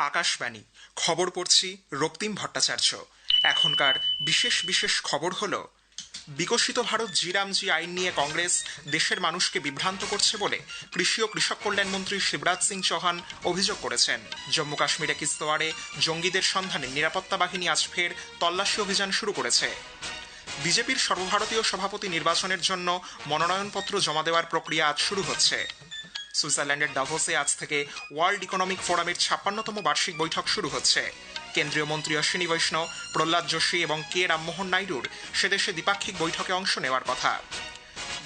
আকাশবাণী খবর পড়ছি রক্তিম ভট্টাচার্য। এখনকার বিশেষ বিশেষ খবর হলো, বিকশিত ভারত জি আইন নিয়ে কংগ্রেস দেশের মানুষকে বিভ্রান্ত করছে বলে কৃষি ও কৃষক কল্যাণ মন্ত্রী শিবরাজ সিং চৌহান অভিযোগ করেছেন। জম্মু কাশ্মীরে কিস্তওয়াড়ে জঙ্গিদের সন্ধানে নিরাপত্তা বাহিনী আজ ফের তল্লাশি অভিযান শুরু করেছে। বিজেপির সর্বভারতীয় সভাপতি নির্বাচনের জন্য মনোনয়নপত্র জমা দেওয়ার প্রক্রিয়া আজ শুরু হচ্ছে। সুইজারল্যান্ডের দাভোসে আজ থেকে ওয়ার্ল্ড ইকোনমিক ফোরামের 56তম বার্ষিক বৈঠক শুরু হচ্ছে। কেন্দ্রীয় মন্ত্রী অশ্বিনী বৈষ্ণব, প্রহ্লাদ যোশী এবং কে রামমোহন নাইডুর সেদেশে দ্বিপাক্ষিক বৈঠকে অংশ নেওয়ার কথা।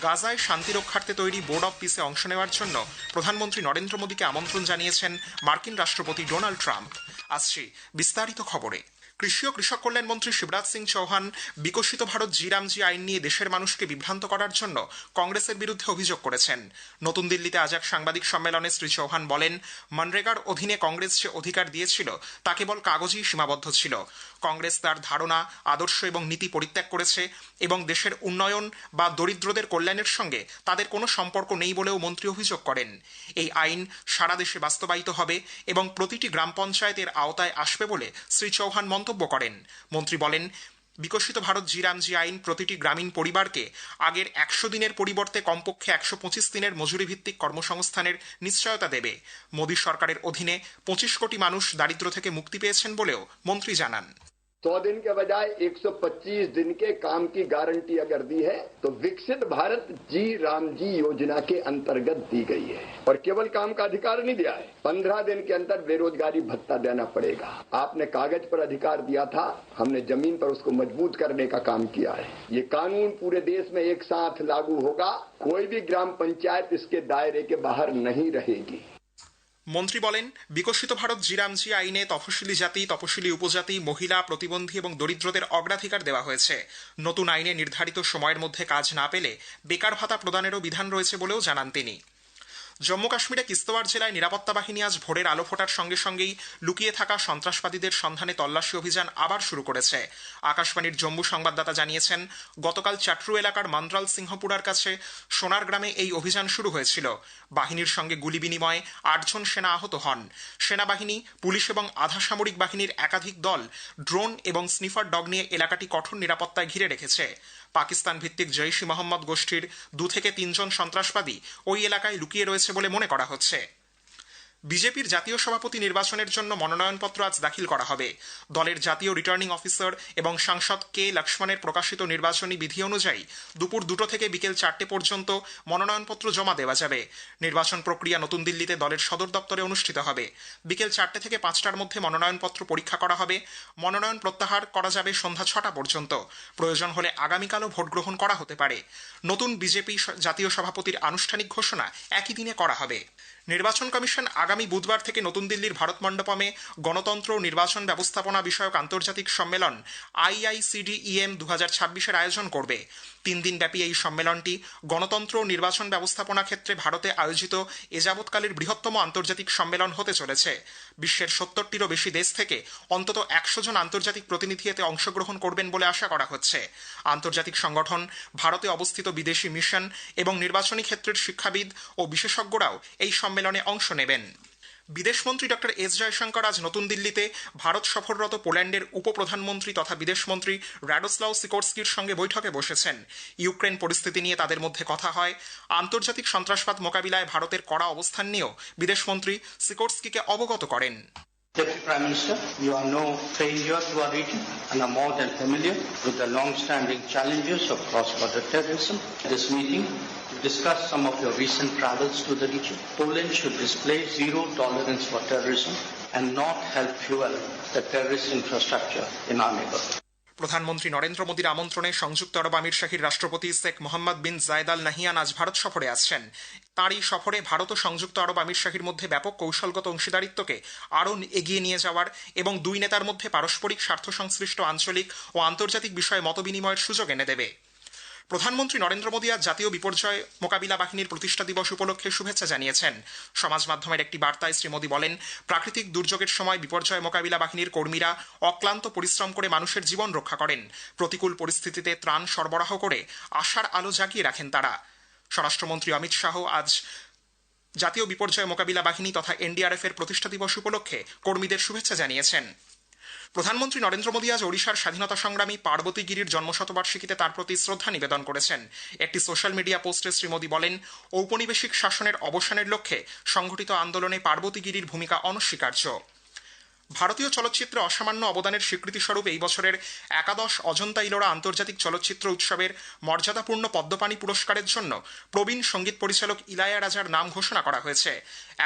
গাজায় শান্তি রক্ষার্থে তৈরি বোর্ড অব পিসে অংশ নেওয়ার জন্য প্রধানমন্ত্রী নরেন্দ্র মোদীকে আমন্ত্রণ জানিয়েছেন মার্কিন রাষ্ট্রপতি ডোনাল্ড ট্রাম্প। আসছি বিস্তারিত খবরে। কৃষি ও কৃষক কল্যাণ মন্ত্রী শিবরাজ সিং চৌহান বিকশিত ভারত জি আইন নিয়ে দেশের মানুষকে বিভ্রান্ত করার জন্য কংগ্রেসের বিরুদ্ধে অভিযোগ করেছেন। নতুন দিল্লিতে আজ এক সাংবাদিক সম্মেলনে শ্রী চৌহান বলেন, মনরেগার অধীনে কংগ্রেস যে অধিকার দিয়েছিল তা কেবল কাগজেই সীমাবদ্ধ ছিল। কংগ্রেস তার ধারণা, আদর্শ এবং নীতি পরিত্যাগ করেছে এবং দেশের উন্নয়ন বা দরিদ্রদের কল্যাণের সঙ্গে তাদের কোনো সম্পর্ক নেই বলেও মন্ত্রী অভিযোগ করেন। এই আইন সারা দেশে বাস্তবায়িত হবে এবং প্রতিটি গ্রাম পঞ্চায়েতের আওতায় আসবে বলে শ্রী চৌহান মন্তব্য করেন। মন্ত্রী বলেন, বিকশিত ভারত জি আইন প্রতিটি গ্রামীণ পরিবারকে আগের 100 দিনের পরিবর্তে কমপক্ষে 125 দিনের মজুরি ভিত্তিক কর্মসংস্থানের নিশ্চয়তা দেবে। মোদী সরকারের অধীনে 25 কোটি মানুষ দারিদ্র্য থেকে মুক্তি পেয়েছেন বলেও মন্ত্রী জানান। 100 दिन के बजाय 125 दिन के काम की गारंटी अगर दी है तो विकसित भारत जी योजना के अंतर्गत दी गई है और केवल काम का अधिकार नहीं दिया है। 15 दिन के अंदर बेरोजगारी भत्ता देना पड़ेगा। आपने कागज पर अधिकार दिया था, हमने जमीन पर उसको मजबूत करने का काम किया है। ये कानून पूरे देश में एक साथ लागू होगा, कोई भी ग्राम पंचायत इसके दायरे के बाहर नहीं रहेगी। মন্ত্রী বলেন, বিকশিত ভারত জি আইনে তফসিলি জাতি, তফসিলি উপজাতি, মহিলা, প্রতিবন্ধী এবং দরিদ্রদের অগ্রাধিকার দেওয়া হয়েছে। নতুন আইনে নির্ধারিত সময়ের মধ্যে কাজ না পেলে বেকার ভাতা প্রদানেরও বিধান রয়েছে বলেও জানান তিনি। জম্মু কাশ্মীরে কিস্তওয়াড় জেলায় নিরাপত্তা বাহিনী আজ ভোরের আলো ফোটার সঙ্গে সঙ্গেই লুকিয়ে থাকা সন্ত্রাসবাদীদের সন্ধানে তল্লাশি অভিযান আবার শুরু করেছে। আকাশবাণীর জম্মু সংবাদদাতা জানিয়েছেন, গতকাল চাট্রু এলাকার মান্দ্রাল সিংহপুরার কাছে সোনার গ্রামে এই অভিযান শুরু হয়েছিল। বাহিনীর সঙ্গে গুলি বিনিময়ে 8 জন সেনা আহত হন। সেনাবাহিনী, পুলিশ এবং আধা সামরিক বাহিনীর একাধিক দল ড্রোন এবং স্নিফার ডগ নিয়ে এলাকাটি কঠোর নিরাপত্তায় ঘিরে রেখেছে। পাকিস্তান ভিত্তিক জৈশ ই মোহাম্মদ গোষ্ঠীর 2 থেকে 3 জন সন্ত্রাসবাদী ওই এলাকায় লুকিয়ে রয়েছে বলে মনে করা হচ্ছে। বিজেপির জাতীয় সভাপতি নির্বাচনের জন্য মনোনয়নপত্র আজ দাখিল করা হবে। দলের জাতীয় রিটার্নিং অফিসার এবং সাংসদ কে লক্ষ্মণের প্রকাশিত নির্বাচনী বিধি অনুযায়ী দুপুর 2টো থেকে বিকেল 4টে পর্যন্ত মনোনয়নপত্র জমা দেওয়া যাবে। নির্বাচন প্রক্রিয়া নতুন দিল্লিতে দলের সদর দপ্তরে অনুষ্ঠিত হবে। বিকেল 4টে থেকে 5টার মধ্যে মনোনয়নপত্র পরীক্ষা করা হবে। মনোনয়ন প্রত্যাহার করা যাবে সন্ধ্যা 6টা পর্যন্ত। প্রয়োজন হলে আগামীকালও ভোট গ্রহণ করা হতে পারে। নতুন বিজেপি জাতীয় সভাপতির আনুষ্ঠানিক ঘোষণা একই দিনে করা হবে। নির্বাচন কমিশন আগামী বুধবার থেকে নতুন দিল্লির ভারত মণ্ডপমে গণতন্ত্র ও নির্বাচন ব্যবস্থাপনা বিষয়ক আন্তর্জাতিক সম্মেলন IICDEM 2026-এর আয়োজন করবে। 3 দিনব্যাপী এই সম্মেলনটি গণতন্ত্র ও নির্বাচন ব্যবস্থাপনা ক্ষেত্রে ভারতে আয়োজিত এযাবৎকালের বৃহত্তম আন্তর্জাতিক সম্মেলন হতে চলেছে। বিশ্বের 70টিরও বেশি দেশ থেকে অন্তত 100 জন আন্তর্জাতিক প্রতিনিধি এতে অংশগ্রহণ করবেন বলে আশা করা হচ্ছে। আন্তর্জাতিক সংগঠন, ভারতে অবস্থিত বিদেশি মিশন এবং নির্বাচনী ক্ষেত্রের শিক্ষাবিদ ও বিশেষজ্ঞরাও এই সম্মেলনে অংশ নেবেন। বিদেশমন্ত্রী ডক্টর এস জয়শঙ্কর আজ নতুন দিল্লিতে ভারত সফররত পোল্যান্ডের উপপ্রধানমন্ত্রী তথা বিদেশমন্ত্রী রাডোস্লাও সিকোরস্কির সঙ্গে বৈঠকে বসেছেন। ইউক্রেন পরিস্থিতি নিয়ে তাদের মধ্যে কথা হয়। আন্তর্জাতিক সন্ত্রাসবাদ মোকাবিলায় ভারতের কড়া অবস্থান নিয়েও বিদেশমন্ত্রী সিকোরস্কিকে অবগত করেন। Deputy Prime Minister, you are no stranger to our region and are more than familiar with the long-standing challenges of cross-border terrorism. This meeting to discuss some of your recent travels to the region. Poland should display zero tolerance for terrorism and not help fuel the terrorist infrastructure in our neighborhood. প্রধানমন্ত্রী নরেন্দ্র মোদীর আমন্ত্রণে সংযুক্ত আরব আমিরশাহীর রাষ্ট্রপতি শেখ মোহাম্মদ বিন জায়েদ আল নাহিয়ান আজ ভারত সফরে আসছেন। তাঁর এই সফরে ভারত ও সংযুক্ত আরব আমিরশাহীর মধ্যে ব্যাপক কৌশলগত অংশীদারিত্বকে আরও এগিয়ে নিয়ে যাওয়ার এবং দুই নেতার মধ্যে পারস্পরিক স্বার্থ সংশ্লিষ্ট আঞ্চলিক ও আন্তর্জাতিক বিষয়ে মতবিনিময়ের সুযোগ এনে দেবে। প্রধানমন্ত্রী নরেন্দ্র মোদী আজ জাতীয় বিপর্যয় মোকাবিলা বাহিনীর প্রতিষ্ঠা দিবস উপলক্ষে শুভেচ্ছা জানিয়েছেন। সমাজ মাধ্যমের একটি বার্তায় শ্রী মোদী বলেন, প্রাকৃতিক দুর্যোগের সময় বিপর্যয় মোকাবিলা বাহিনীর কর্মীরা অক্লান্ত পরিশ্রম করে মানুষের জীবন রক্ষা করেন। প্রতিকূল পরিস্থিতিতে ত্রাণ সরবরাহ করে আশার আলো জাগিয়ে রাখেন তারা। স্বরাষ্ট্রমন্ত্রী অমিত শাহ আজ জাতীয় বিপর্যয় মোকাবিলা বাহিনী তথা এনডিআরএফ এর প্রতিষ্ঠা দিবস উপলক্ষে কর্মীদের শুভেচ্ছা জানিয়েছেন। প্রধানমন্ত্রী নরেন্দ্র মোদী আজ ওড়িশার স্বাধীনতা সংগ্রামী পার্বতী গিরির জন্মশতবার্ষিকীতে তার প্রতি শ্রদ্ধা নিবেদন করেছেন। একটি সোশ্যাল মিডিয়া পোস্টে শ্রী মোদী বলেন, ঔপনিবেশিক শাসনের অবসানের লক্ষ্যে সংগঠিত আন্দোলনে পার্বতী গিরির ভূমিকা অনস্বীকার্য। ভারতীয় চলচ্চিত্রে অসামান্য অবদানের স্বীকৃতিস্বরূপ এই বছরের 11 অজন্তা ইলোরা আন্তর্জাতিক চলচ্চিত্র উৎসবের মর্যাদাপূর্ণ পদ্মপাণি পুরস্কারের জন্য প্রবীণ সঙ্গীত পরিচালক ইলায়ারাজার নাম ঘোষণা করা হয়েছে।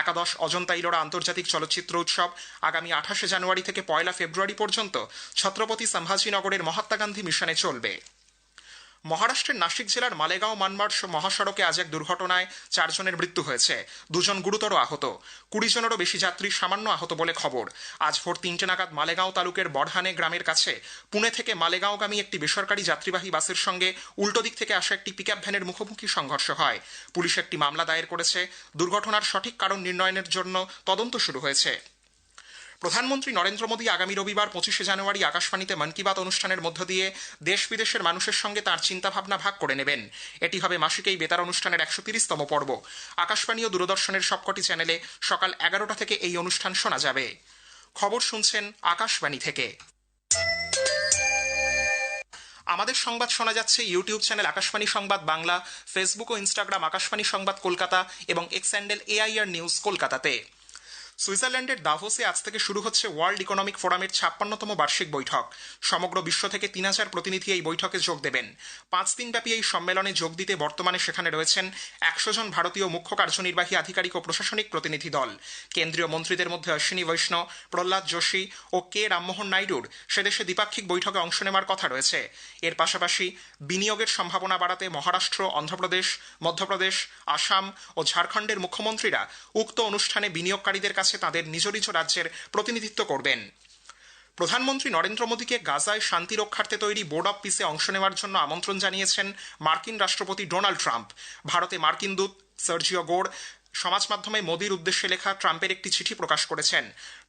11 অজন্তা ইলোরা আন্তর্জাতিক চলচ্চিত্র উৎসব আগামী 28 জানুয়ারি থেকে 1 ফেব্রুয়ারি পর্যন্ত ছত্রপতি সম্ভাজিনগরের মহাত্মা গান্ধী মিশনে চলবে। মহারাষ্ট্রের নাসিক জেলার মালেগাঁও মানমাড মহাসড়কে আজ এক দুর্ঘটনায় 4 জনের মৃত্যু হয়েছে, 2 জন গুরুতর আহত, 20 জনেরও বেশি যাত্রী সামান্য আহত বলে খবর। আজ ভোর 3টে নাগাদ মালেগাঁও তালুকের বড়হানে গ্রামের কাছে পুনে থেকে মালেগাঁওগামী একটি বেসরকারি যাত্রীবাহী বাসের সঙ্গে উল্টো দিক থেকে আসা একটি পিকআপ ভ্যানের মুখোমুখি সংঘর্ষ হয়। পুলিশ একটি মামলা দায়ের করেছে। দুর্ঘটনার সঠিক কারণ নির্ণয়ের জন্য তদন্ত শুরু হয়েছে। প্রধানমন্ত্রী নরেন্দ্র মোদী আগামী রবিবার 25 জানুয়ারি আকাশবাণীতে মন কি বাত অনুষ্ঠানের মধ্য দিয়ে দেশ বিদেশের মানুষের সঙ্গে তাঁর চিন্তাভাবনা ভাগ করে নেবেন। এটি হবে মাসিক এই বেতার অনুষ্ঠানের 130তম পর্ব। আকাশবাণী ও দূরদর্শনের সবকটি চ্যানেলে সকাল 11টা থেকে এই অনুষ্ঠান শোনা যাবে। খবর শুনছেন আকাশবাণী থেকে। আমাদের সংবাদ শোনা যাচ্ছে ইউটিউব চ্যানেল আকাশবাণী সংবাদ বাংলা, ফেসবুক ও ইনস্টাগ্রাম আকাশবাণী সংবাদ কলকাতা এবং এক্স হ্যান্ডেল AIR নিউজ কলকাতাতে। সুইজারল্যান্ডের দাভোসে আজ থেকে শুরু হচ্ছে ওয়ার্ল্ড ইকোনমিক ফোরামের 56তম বার্ষিক বৈঠক। সমগ্র বিশ্ব থেকে 3000 প্রতিনিধি এই বৈঠকে যোগ দেবেন। 5 দিনব্যাপী এই সম্মেলনে যোগ দিতে বর্তমানে সেখানে রয়েছেন 100 জন ভারতীয় মুখ্য কার্যনির্বাহী আধিকারিক ও প্রশাসনিক প্রতিনিধি দল। কেন্দ্রীয় মন্ত্রীদের মধ্যে অশ্বিনী বৈষ্ণব, প্রহ্লাদ যোশী ও কে রামমোহন নাইডুর সেদেশে দ্বিপাক্ষিক বৈঠকে অংশ নেওয়ার কথা রয়েছে। এর পাশাপাশি বিনিয়োগের সম্ভাবনা বাড়াতে মহারাষ্ট্র, অন্ধ্রপ্রদেশ, মধ্যপ্রদেশ, আসাম ও ঝাড়খণ্ডের মুখ্যমন্ত্রীরা উক্ত অনুষ্ঠানে বিনিয়োগকারীদের কাছে তাদের নিজ নিজ রাজ্যের প্রতিনিধিত্ব করবেন। প্রধানমন্ত্রী নরেন্দ্র মোদীকে গাজায় শান্তি রক্ষার্থে তৈরি বোর্ড অব পিসে অংশ নেওয়ার জন্য আমন্ত্রণ জানিয়েছেন মার্কিন রাষ্ট্রপতি ডোনাল্ড ট্রাম্প। ভারতে মার্কিন দূত সার্জিও গোর সমাজ মাধ্যমে মোদীর উদ্দেশ্যে লেখা ট্রাম্পের একটি চিঠি প্রকাশ করেছেন।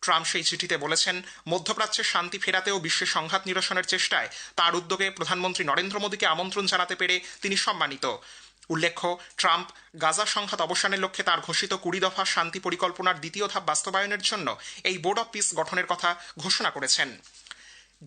ট্রাম্প সেই চিঠিতে বলেছেন, মধ্যপ্রাচ্যে শান্তি ফেরাতে ও বিশ্বে সংঘাত নিরসনের চেষ্টায় তার উদ্যোগে প্রধানমন্ত্রী নরেন্দ্র মোদীকে আমন্ত্রণ জানাতে পেরে তিনি সম্মানিত। উল্লেখ্য, ট্রাম্প গাজা সংঘাত অবসানের লক্ষ্যে তার ঘোষিত 20 দফা শান্তি পরিকল্পনার দ্বিতীয় ধাপ বাস্তবায়নের জন্য এই বোর্ড অব পিস গঠনের কথা ঘোষণা করেছেন।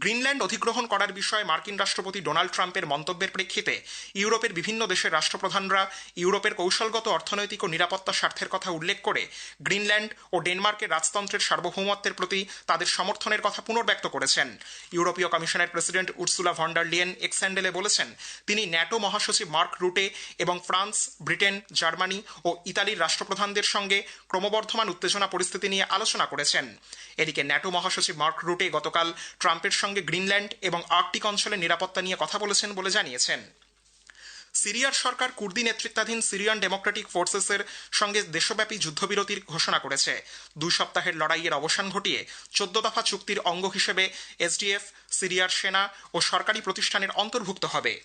গ্রিনল্যান্ড অধিগ্রহণ করার বিষয়ে মার্কিন রাষ্ট্রপতি ডোনাল্ড ট্রাম্পের মন্তব্যের প্রেক্ষিতে ইউরোপের বিভিন্ন দেশের রাষ্ট্রপ্রধানরা ইউরোপের কৌশলগত, অর্থনৈতিক ও নিরাপত্তা স্বার্থের কথা উল্লেখ করে গ্রিনল্যান্ড ও ডেনমার্কের রাজতন্ত্রের সার্বভৌমত্বের প্রতি তাদের সমর্থনের কথা পুনর্ব্যক্ত করেছেন। ইউরোপীয় কমিশনের president Ursula von der Leyen X হ্যান্ডেলে বলেছেন, তিনি ন্যাটো মহাসচিব মার্ক রুটে এবং ফ্রান্স, ব্রিটেন, জার্মানি ও ইতালির রাষ্ট্রপ্রধানদের সঙ্গে ক্রমবর্ধমান উত্তেজনা পরিস্থিতি নিয়ে আলোচনা করেছেন। এদিকে ন্যাটো মহাসচিব মার্ক রুটে গতকাল ট্রাম্পের সঙ্গে গ্রিনল্যান্ড এবং আর্কটিক অঞ্চলের নিরাপত্তা নিয়ে কথা বলেছেন বলে জানিয়েছেন। সিরিয়ার সরকার কুর্দি নেতৃত্বাধীন সিরিয়ান ডেমোক্রেটিক ফোর্সেসের সঙ্গে দেশব্যাপী যুদ্ধবিরতির ঘোষণা করেছে। 2 সপ্তাহের লড়াইয়ের অবসান ঘটিয়ে 14 দফা চুক্তির অঙ্গ হিসেবে SDF সিরিয়ার সেনা ও সরকারি প্রতিষ্ঠানের অন্তর্ভুক্ত হবে।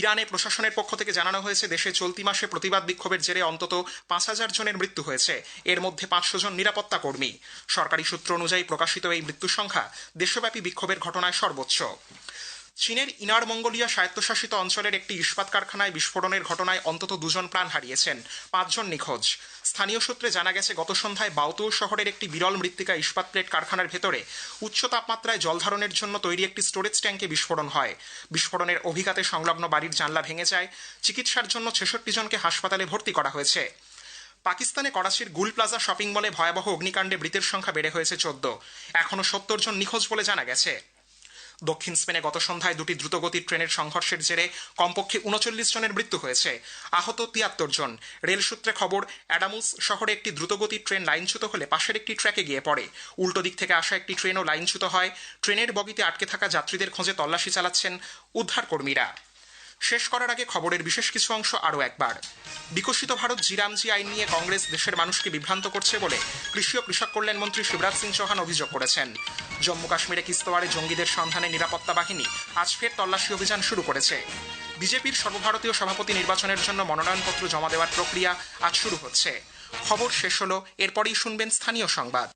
ইরানে প্রশাসনের পক্ষ থেকে জানানো হয়েছে, দেশে চলতি মাসে প্রতিবাদ বিক্ষোভের জেরে অন্তত 5000 জনের মৃত্যু হয়েছে, এর মধ্যে 500 জন নিরাপত্তা কর্মী। সরকারি সূত্র অনুযায়ী প্রকাশিত এই মৃত্যুর সংখ্যা দেশব্যাপী বিক্ষোভের ঘটনায় সর্বোচ্চ। চীনের ইনার মঙ্গোলিয়া স্বায়ত্তশাসিত অঞ্চলের একটি ইস্পাত কারখানায় বিস্ফোরণের ঘটনায় অন্তত 2 জন প্রাণ হারিয়েছেন, 5 জন নিখোঁজ। স্থানীয় সূত্রে জানা গেছে, গত সন্ধ্যায় বাউতুও শহরের একটি বিরল মৃত্তিকা ইস্পাত প্লেট কারখানার ভেতরে উচ্চ তাপমাত্রায় জল ধারণের জন্য তৈরি একটি স্টোরেজ ট্যাঙ্কে বিস্ফোরণ হয়। বিস্ফোরণের অভিঘাতে সংলগ্ন বাড়ির জানলা ভেঙে যায়। চিকিৎসার জন্য 66 জনকে হাসপাতালে ভর্তি করা হয়েছে। পাকিস্তানে করাচির গুল প্লাজা শপিং মলে ভয়াবহ অগ্নিকাণ্ডে মৃতের সংখ্যা বেড়ে হয়েছে 14। এখনও 70 জন নিখোঁজ বলে জানা গেছে। দক্ষিণ স্পেনে গত সন্ধ্যায় 2টি দ্রুতগতির ট্রেনের সংঘর্ষের জেরে কমপক্ষে 39 জনের মৃত্যু হয়েছে, আহত 73 জন। রেল সূত্রে খবর, অ্যাডামুস শহরে একটি দ্রুতগতির ট্রেন লাইনচ্যুত হলে পাশের একটি ট্র্যাকে গিয়ে পড়ে। উল্টো দিক থেকে আসা একটি ট্রেনও লাইনচ্যুত হয়। ট্রেনের বগিতে আটকে থাকা যাত্রীদের খোঁজে তল্লাশি চালাচ্ছেন উদ্ধারকর্মীরা। শেষ করার আগে খবরের বিশেষ কিছু অংশ আরও একবার। বিকশিত ভারত জি-রামজি আইন নিয়ে কংগ্রেস দেশের মানুষকে বিভ্রান্ত করছে বলে কৃষি ও কৃষক কল্যাণ মন্ত্রী শিবরাজ সিং চৌহান অভিযোগ করেছেন। জম্মু কাশ্মীরে কিস্তওয়াড়ে জঙ্গিদের সন্ধানে নিরাপত্তা বাহিনী আজ ফের তল্লাশি অভিযান শুরু করেছে। বিজেপির সর্বভারতীয় সভাপতি নির্বাচনের জন্য মনোনয়নপত্র জমা দেওয়ার প্রক্রিয়া আজ শুরু হচ্ছে। খবর শেষ হলো, এরপরেই শুনবেন স্থানীয় সংবাদ।